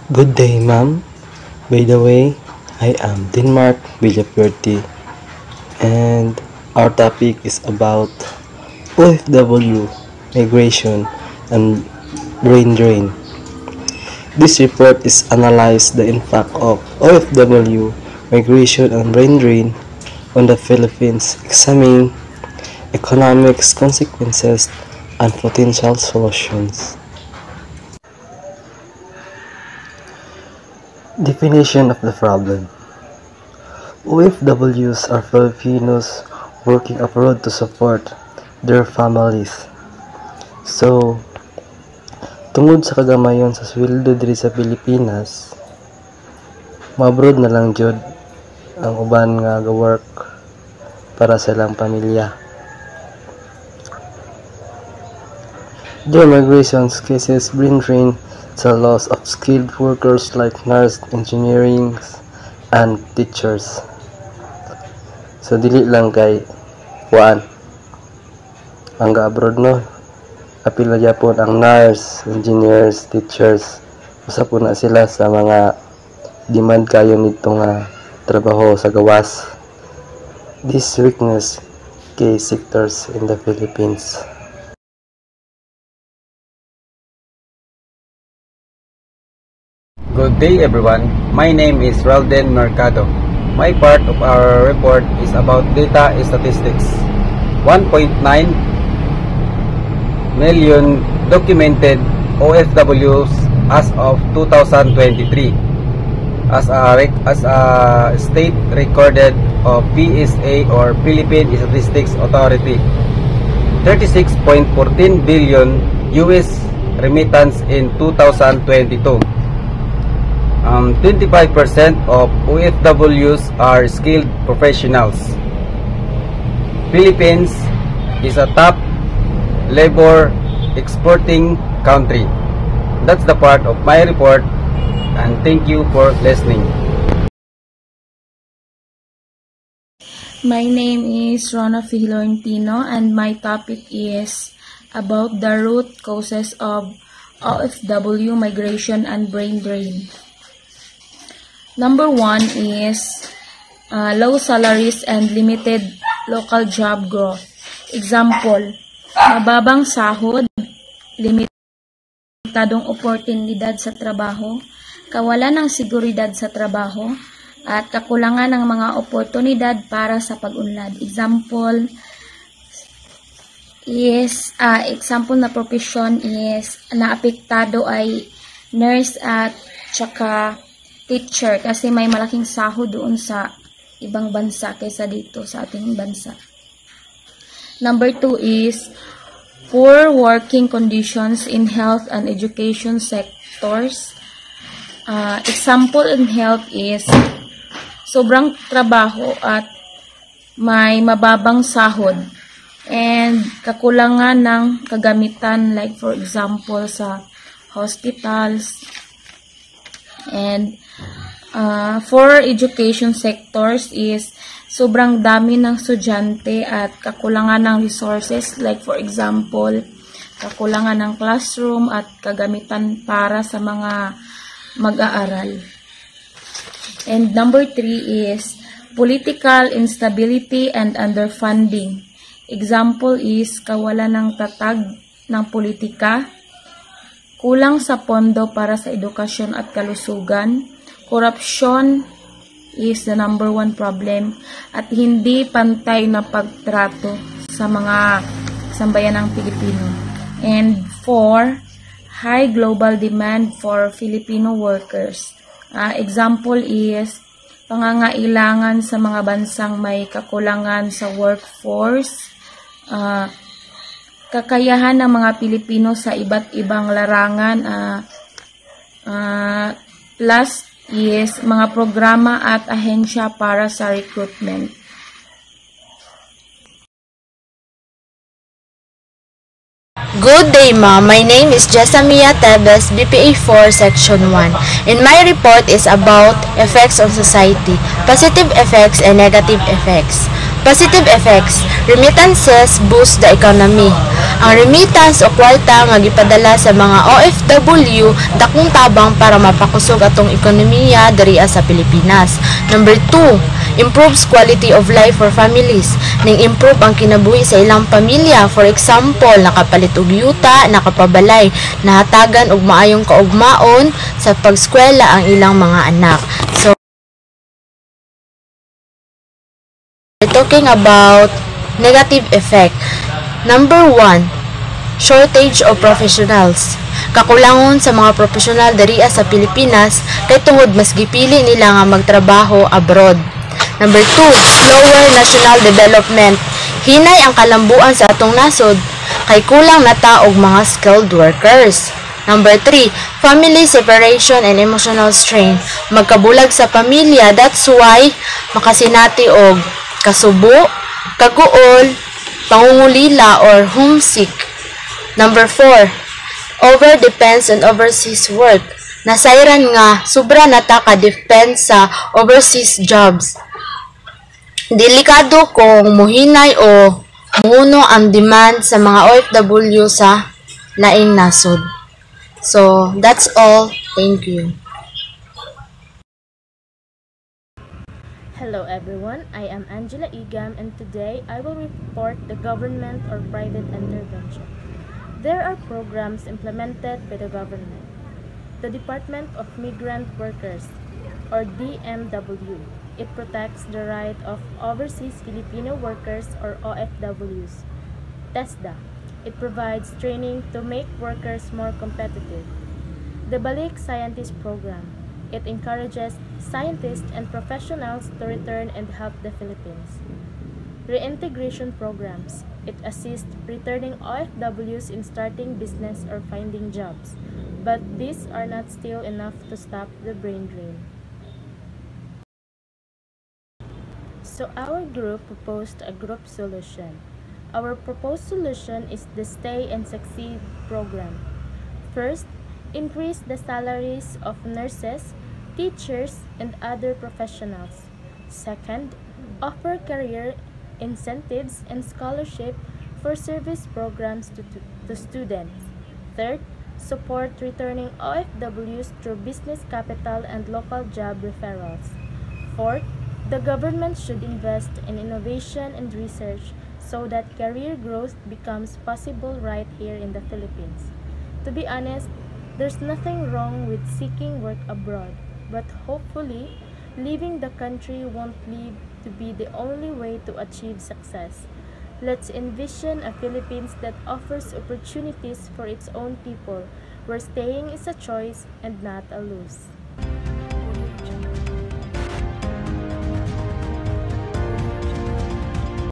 Good day, ma'am. By the way, I am Denmark Villapuerte, and our topic is about OFW, migration, and brain drain. This report is analyzed the impact of OFW, migration, and brain drain on the Philippines, examining economic consequences and potential solutions. Definition of the problem. OFWs are Filipinos working abroad to support their families. So, tungod sa kagamayon sa sweldo diri sa Pilipinas, ma-abroad na lang jud ang uban nga ga-work para sa ilang pamilya. Their migration cases brain drain sa loss of skilled workers like nurse, engineering, and teachers. So dili lang kay kuan ang abroad no, apil na gyapon ang nurse, engineers, teachers. Usa po na sila sa mga demand kayo nito nga trabaho sa gawas. This weakness kay sectors in the Philippines. Good day everyone, my name is Ralden Mercado. My part of our report is about data statistics. 1.9 million documented OFWs as of 2023 as a state recorded of PSA or Philippine Statistics Authority. 36.14 billion US remittance in 2022. 25% of OFWs are skilled professionals. Philippines is a top labor exporting country. That's the part of my report, and thank you for listening. My name is Rona Filorentino, and my topic is about the root causes of OFW migration and brain drain. Number one is low salaries and limited local job growth. Example, mababang sahod, limitadong oportunidad sa trabaho, kawalan ng seguridad sa trabaho, at kakulangan ng mga oportunidad para sa pag-unlad. Example na profession is naapektado ay nurse at tsaka teacher kasi may malaking sahod doon sa ibang bansa kaysa dito sa ating bansa. Number 2 is poor working conditions in health and education sectors. Example in health is sobrang trabaho at may mababang sahod and kakulangan ng kagamitan, like for example sa hospitals. And for education sectors is sobrang dami ng estudyante at kakulangan ng resources, like for example kakulangan ng classroom at kagamitan para sa mga mag-aaral. And number 3 is political instability and underfunding. Example is kawalan ng tatag ng politika, kulang sa pondo para sa edukasyon at kalusugan, corruption is the number 1 problem, at hindi pantay na pagtrato sa mga sambayan ng Pilipino. And 4, high global demand for Filipino workers. Example is pangangailangan sa mga bansang may kakulangan sa workforce, kakayahan ng mga Pilipino sa iba't ibang larangan, plus is mga programa at ahensya para sa recruitment. Good day, ma'am. My name is Jessamia Tebes, BPA 4, Section 1. And my report is about effects on society, positive effects and negative effects. Positive effects: remittances boost the economy. Ang remittance o kwarta nga gipadala sa mga OFW dakong tabang para mapakusog atong ekonomiya diri sa Pilipinas. Number 2, improves quality of life for families. Ning improve ang kinabuhi sa ilang pamilya. For example, nakapalit og yuta, nakapabalay, nahatagan og maayong kaugmaon sa pagskwela ang ilang mga anak. So, we're talking about negative effect. Number 1, shortage of professionals. Kakulangon sa mga profesional diri sa Pilipinas kay tungod mas gipili nila nga magtrabaho abroad. Number 2, slower national development. Hinay ang kalambuan sa atong nasod kay kulang na ta og mga skilled workers. Number 3, family separation and emotional strain. Magkabulag sa pamilya, that's why makasinati og kasubo, kaguol, pangungulila or homesick. Number 4, over depends on overseas work. Nasayran nga sobra na ta ka-depend sa overseas jobs. Delikado kung muhinay o muno ang demand sa mga OFW sa laing nasod. So, that's all. Thank you. Hello everyone, I am Angela Igam and today I will report the government or private intervention. There are programs implemented by the government. The Department of Migrant Workers or DMW. It protects the right of overseas Filipino workers or OFWs. TESDA. It provides training to make workers more competitive. The Balik Scientist Program. It encourages scientists and professionals to return and help the Philippines. Reintegration programs. It assists returning OFWs in starting business or finding jobs. But these are not still enough to stop the brain drain. So our group proposed a group solution. Our proposed solution is the Stay and Succeed program. First, increase the salaries of nurses, teachers, and other professionals. Second, offer career incentives and scholarship for service programs to students. Third, support returning OFWs through business capital and local job referrals. Fourth, the government should invest in innovation and research so that career growth becomes possible right here in the Philippines. To be honest, there's nothing wrong with seeking work abroad, but hopefully, leaving the country won't need to be the only way to achieve success. Let's envision a Philippines that offers opportunities for its own people, where staying is a choice and not a lose.